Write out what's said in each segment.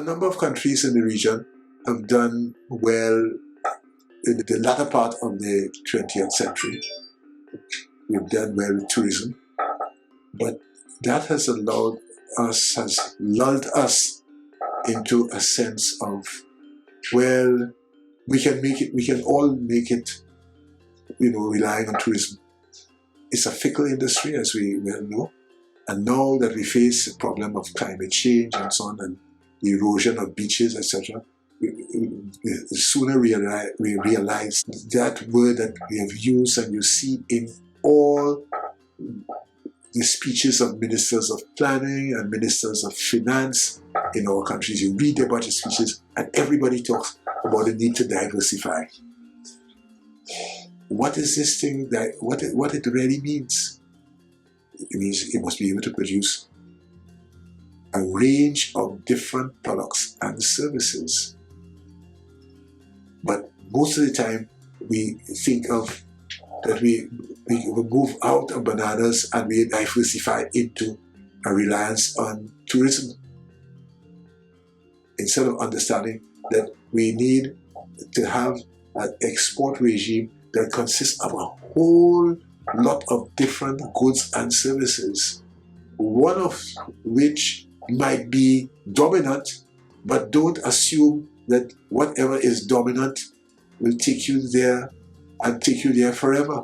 A number of countries in the region have done well in the latter part of the 20th century. We've done well with tourism, but that has allowed us, has lulled us into a sense of, well, we can make it, we can all make it, relying on tourism. It's a fickle industry, as we well know, and now that we face the problem of climate change and so on, and the erosion of beaches, etc., the sooner we realize that word that we have used, and you see in all the speeches of ministers of planning and ministers of finance in our countries. You read their budget speeches and everybody talks about the need to diversify. What is this thing, that what it really means? It means it must be able to produce a range of different products and services. But most of the time we think of that we move out of bananas and we diversify into a reliance on tourism, instead of understanding that we need to have an export regime that consists of a whole lot of different goods and services, one of which might be dominant, but don't assume that whatever is dominant will take you there and take you there forever.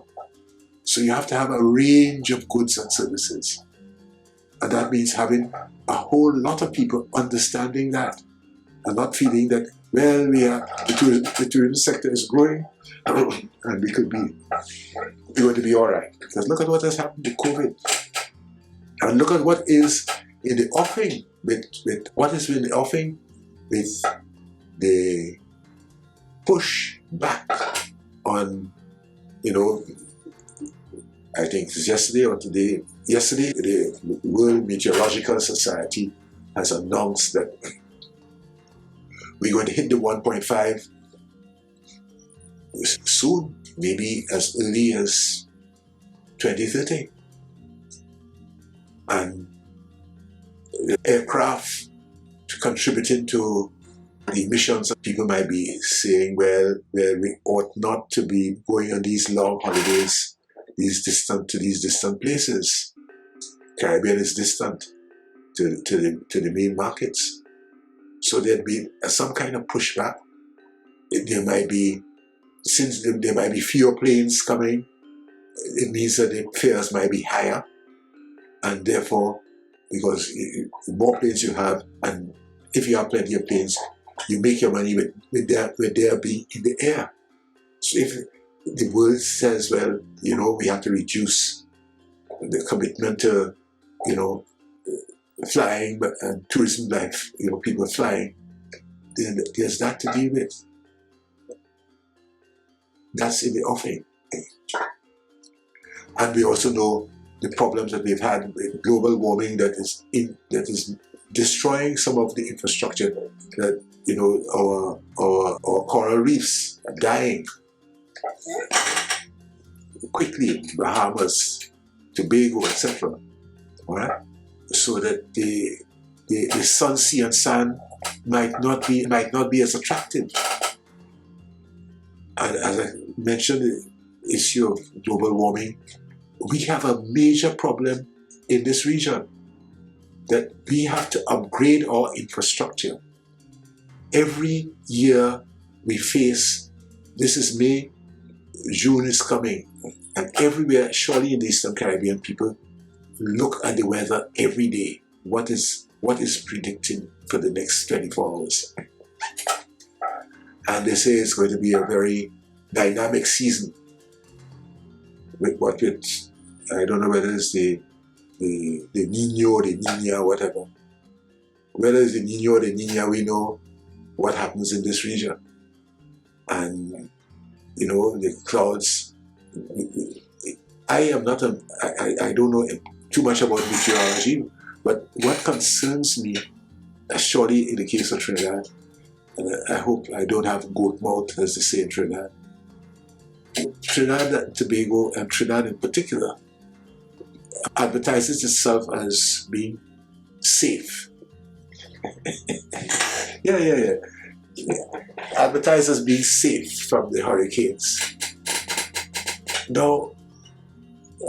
So you have to have a range of goods and services. And that means having a whole lot of people understanding that and not feeling that, well, the tourism sector is growing and we're going to be all right. Because look at what has happened with COVID. And look at what is in the offing, with what is in the offing with the push back on, I think it's yesterday or today. Yesterday, the World Meteorological Society has announced that we're going to hit the 1.5 soon, maybe as early as 2030. And the aircraft contributing to the emissions, people might be saying, well, we ought not to be going on these long holidays these distant places. Caribbean is distant to the main markets. So there'd be some kind of pushback. There might be, since there might be fewer planes coming, it means that the fares might be higher. And therefore, because the more planes you have, and if you have plenty of planes, you make your money with their being in the air. So if the world says, well, we have to reduce the commitment to, flying and tourism life, people flying, then there's that to deal with. That's in the offing. And we also know the problems that we've had with global warming that is destroying some of the infrastructure that, our coral reefs are dying quickly, Bahamas, Tobago, etc. All right? So that the sun, sea, and sand might not be as attractive. And as I mentioned, the issue of global warming, we have a major problem in this region that we have to upgrade our infrastructure. Every year we face, this is May, June is coming, and everywhere, surely in the Eastern Caribbean, people look at the weather every day. What is predicted for the next 24 hours? And they say it's going to be a very dynamic season. I don't know whether it's the Nino, the Nina, whatever. Whether it's the Nino or the Nina, we know what happens in this region. And, the clouds. I don't know too much about meteorology, but what concerns me, surely in the case of Trinidad, and I hope I don't have goat mouth, as they say in Trinidad. Trinidad and Tobago, and Trinidad in particular, advertises itself as being safe. Yeah. Advertised as being safe from the hurricanes. Now,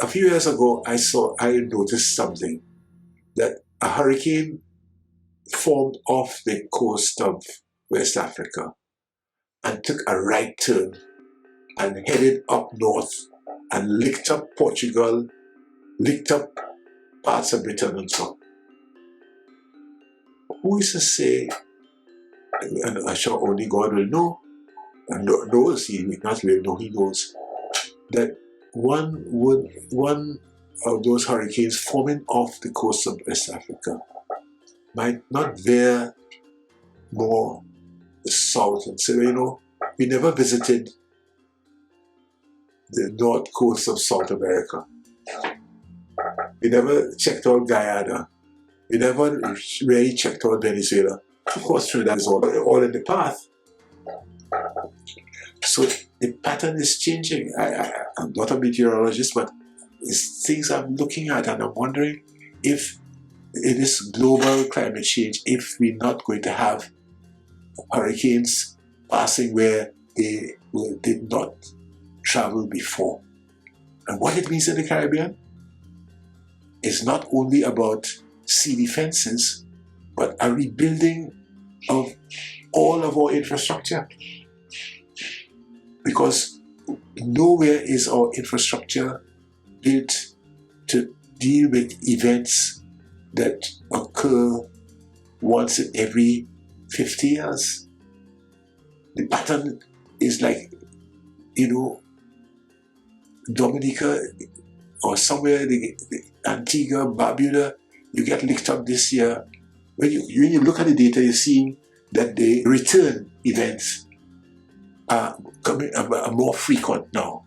a few years ago, I noticed something, that a hurricane formed off the coast of West Africa and took a right turn and headed up north and licked up Portugal, licked up parts of Britain and so on. Who is to say, and I'm sure only God will know, and knows, he not will know, he knows, that one of those hurricanes forming off the coast of West Africa might not veer more south and say, we never visited the north coast of South America. We never checked out Guyana. We never really checked out Venezuela. Of course, Trinidad is all in the path. So the pattern is changing. I'm not a meteorologist, but it's things I'm looking at, and I'm wondering if in this global climate change, if we're not going to have hurricanes passing where they did not travel before. And what it means in the Caribbean is not only about sea defenses, but a rebuilding of all of our infrastructure. Because nowhere is our infrastructure built to deal with events that occur once in every 50 years. The pattern is like, Dominica or somewhere, the Antigua, Barbuda, you get licked up this year. When you look at the data, you're seeing that the return events are more frequent now.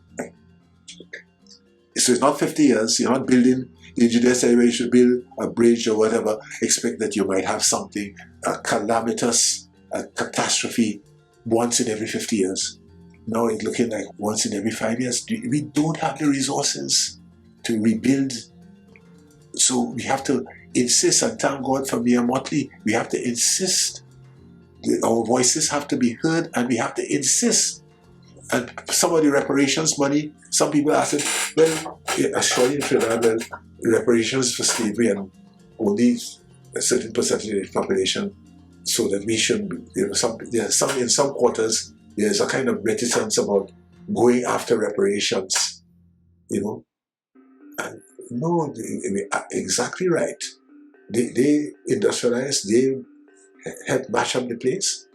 So it's not 50 years, you're not building, the engineer said you should build a bridge or whatever, expect that you might have something, a calamitous, a catastrophe once in every 50 years. Now it's looking like once in every 5 years. We don't have the resources to rebuild. So we have to insist, and thank God for Mia Motley, we have to insist. Our voices have to be heard, and we have to insist. And some of the reparations money, some people are saying, well, surely in Trinidad, well, reparations for slavery and only a certain percentage of the population, so that we shouldn't, in some quarters, there's a kind of reticence about going after reparations, And no, exactly right. They industrialized, they helped mash up the place,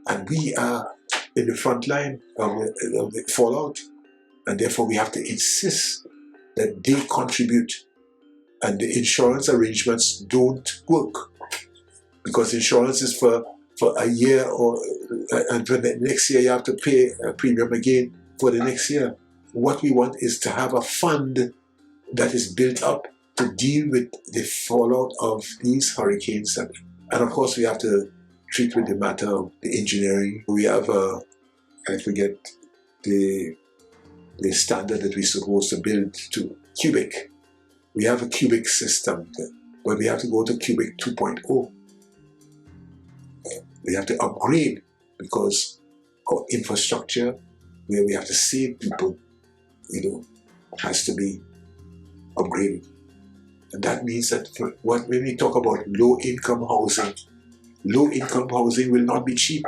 and we are in the front line of the fallout, and therefore we have to insist that they contribute, and the insurance arrangements don't work, because insurance is for a year, and for the next year you have to pay a premium again for the next year. What we want is to have a fund that is built up to deal with the fallout of these hurricanes, and of course we have to treat with the matter of the engineering. We have I forget the standard that we're supposed to build to cubic. We have a cubic system, but we have to go to cubic 2.0. We have to upgrade, because our infrastructure, where we have to save people, has to be upgraded. And that means that when we talk about low-income housing will not be cheap.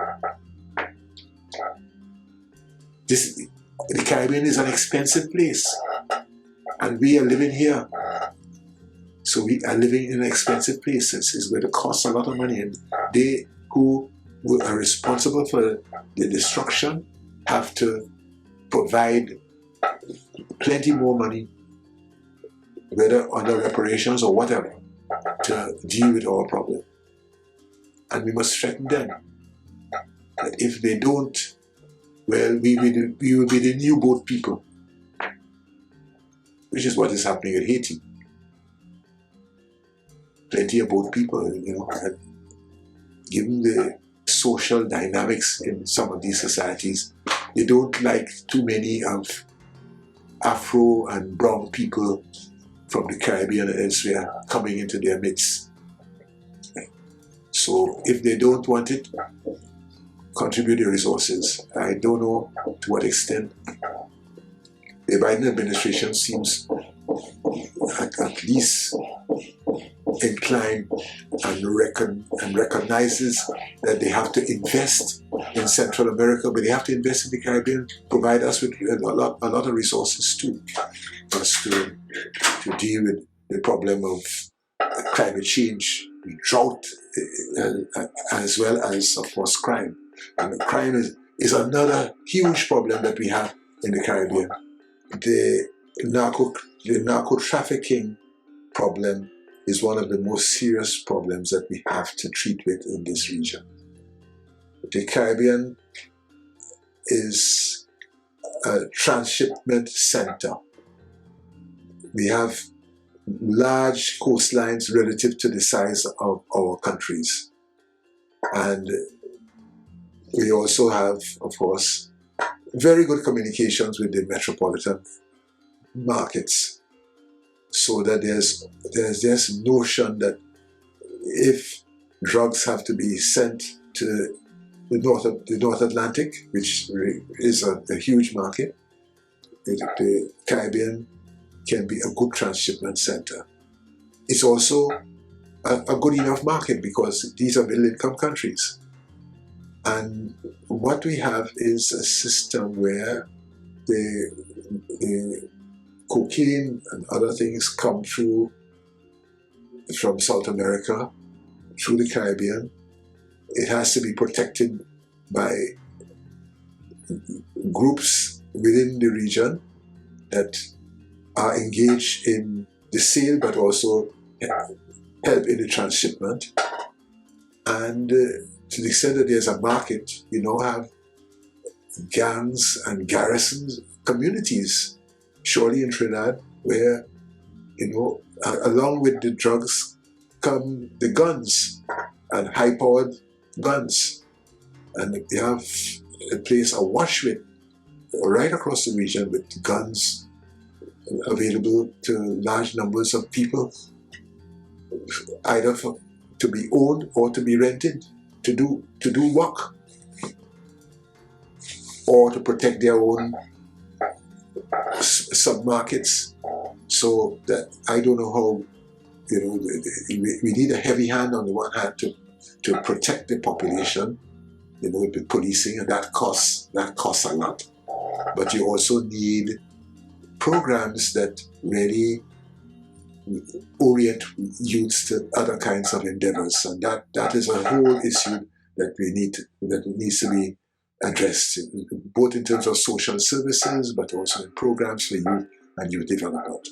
The Caribbean is an expensive place, and we are living here. So we are living in an expensive place. It's going to cost a lot of money, and they who are responsible for the destruction have to provide plenty more money, whether under reparations or whatever, to deal with our problem. And we must threaten them that if they don't, well, we will be the new boat people, which is what is happening in Haiti. Plenty of boat people, and given the social dynamics in some of these societies, they don't like too many of Afro and brown people from the Caribbean and elsewhere coming into their midst. So if they don't want it, contribute the resources. I don't know to what extent the Biden administration seems at least inclined and recognizes that they have to invest in Central America, but they have to invest in the Caribbean, provide us with a lot of resources too, for us to deal with the problem of climate change, drought, as well as, of course, crime. And crime is another huge problem that we have in the Caribbean. The narco trafficking problem is one of the most serious problems that we have to treat with in this region. The Caribbean is a transshipment center. We have large coastlines relative to the size of our countries. And we also have, of course, very good communications with the metropolitan markets. So that there's this notion that if drugs have to be sent to the North Atlantic, which is a huge market, the Caribbean can be a good transshipment center. It's also a good enough market because these are middle-income countries. And what we have is a system where the cocaine and other things come through from South America, through the Caribbean. It has to be protected by groups within the region that are engaged in the sale but also help in the transshipment. And to the extent that there's a market, you now have gangs and garrisons, communities, surely in Trinidad, where, along with the drugs come the guns and high-powered guns. And they have a place awash with, right across the region, with guns available to large numbers of people, either to be owned or to be rented, to do work, or to protect their own sub-markets. So that I don't know how, we need a heavy hand on the one hand to protect the population, with policing, and that costs a lot. But you also need programs that really orient youths to other kinds of endeavors, and that is a whole issue that needs to be addressed, both in terms of social services, but also in programs for youth and youth development.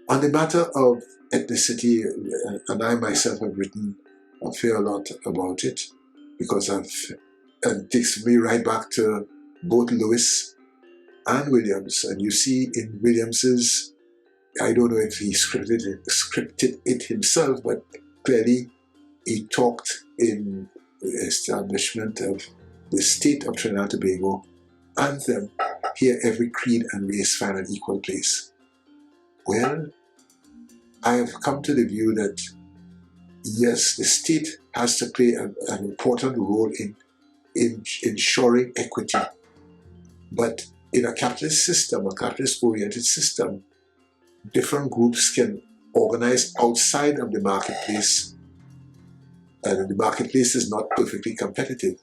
On the matter of ethnicity, and I myself have written a fair lot about it, because it takes me right back to both Lewis and Williams. And you see in Williams's, I don't know if he scripted it himself, but clearly he talked in the establishment of the state of Trinidad and Tobago anthem, "Here every creed and race find an equal place." Well, I have come to the view that yes, the state has to play an important role in ensuring equity. But in a capitalist system, a capitalist-oriented system, different groups can organize outside of the marketplace, and the marketplace is not perfectly competitive.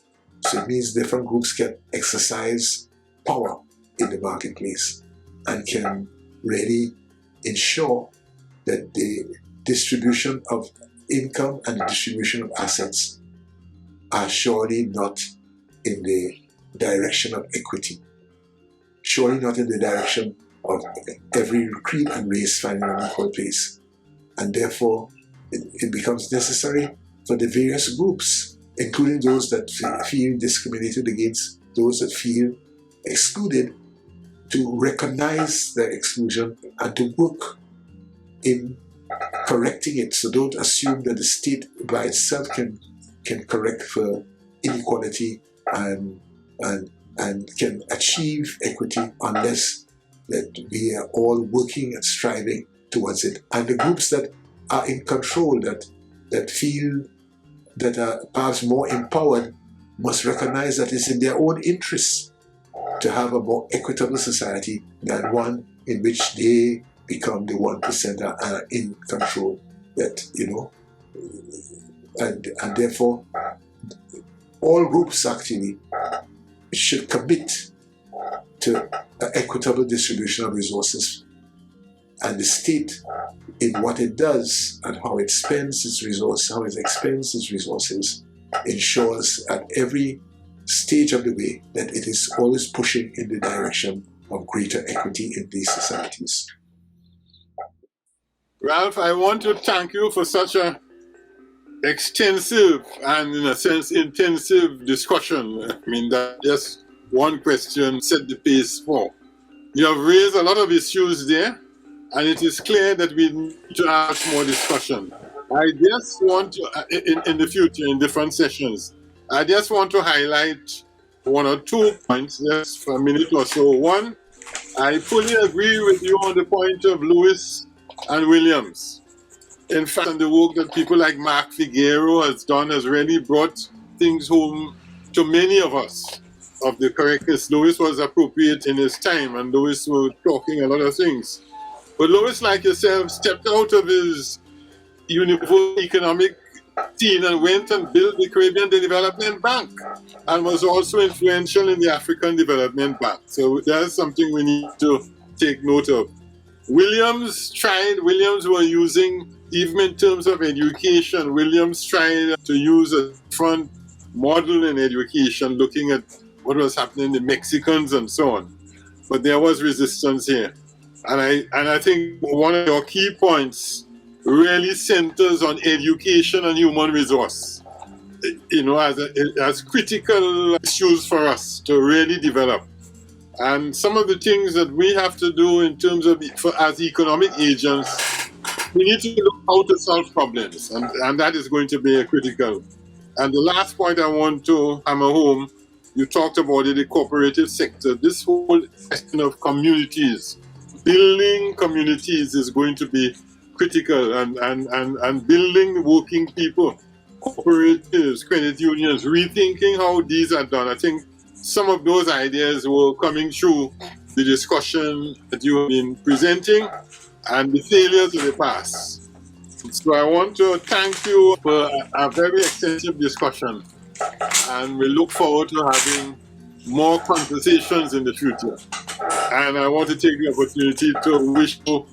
So it means different groups can exercise power in the marketplace and can really ensure that the distribution of income and the distribution of assets are surely not in the direction of equity, surely not in the direction of every creed and race finding an equal place. And therefore, it becomes necessary for the various groups, including those that feel discriminated against, those that feel excluded, to recognize their exclusion and to work in correcting it. So don't assume that the state by itself can correct for inequality and can achieve equity unless that we are all working and striving towards it. And the groups that are in control, that feel that are perhaps more empowered must recognize that it's in their own interests to have a more equitable society than one in which they become the 1% are in control. That, you know, and therefore all groups actually should commit to an equitable distribution of resources, and the state in what it does and how it spends its resources, how it expends its resources, ensures at every stage of the way that it is always pushing in the direction of greater equity in these societies. Ralph, I want to thank you for such a extensive and, in a sense, intensive discussion. I mean, that just one question set the pace for. You have raised a lot of issues there, and it is clear that we need to have more discussion. I just want to, in the future, in different sessions, I just want to highlight one or two points just for a minute or so. One, I fully agree with you on the point of Lewis and Williams. In fact, and the work that people like Mark Figueroa has done has really brought things home to many of us of the correctness. Lewis was appropriate in his time, and Lewis was talking a lot of things. But Lewis, like yourself, stepped out of his universal economic scene and went and built the Caribbean Development Bank, and was also influential in the African Development Bank. So that's something we need to take note of. Williams were using, even in terms of education, Williams tried to use a different model in education, looking at what was happening to Mexicans and so on. But there was resistance here. And I think one of your key points really centers on education and human resource, you know, as critical issues for us to really develop. And some of the things that we have to do in terms of, as economic agents, we need to look how to solve problems, and that is going to be critical. And the last point I want to hammer home, you talked about it, the cooperative sector. This whole question of communities, building communities is going to be critical, and building working people, cooperatives, credit unions, rethinking how these are done. I think some of those ideas were coming through the discussion that you have been presenting and the failures of the past. So I want to thank you for a very extensive discussion, and we look forward to having more conversations in the future. And I want to take the opportunity to wish you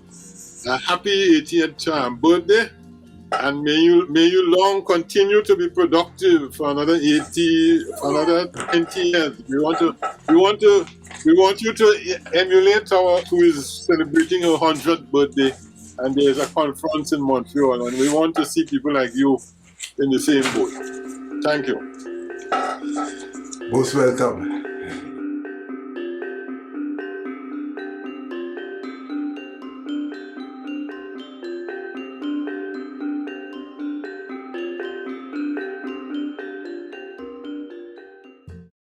a happy 80th birthday, and may you long continue to be productive for another 80, for another 20 years. We want you to emulate who is celebrating her 100th birthday, and there is a conference in Montreal, and we want to see people like you in the same boat. Thank you. Most welcome.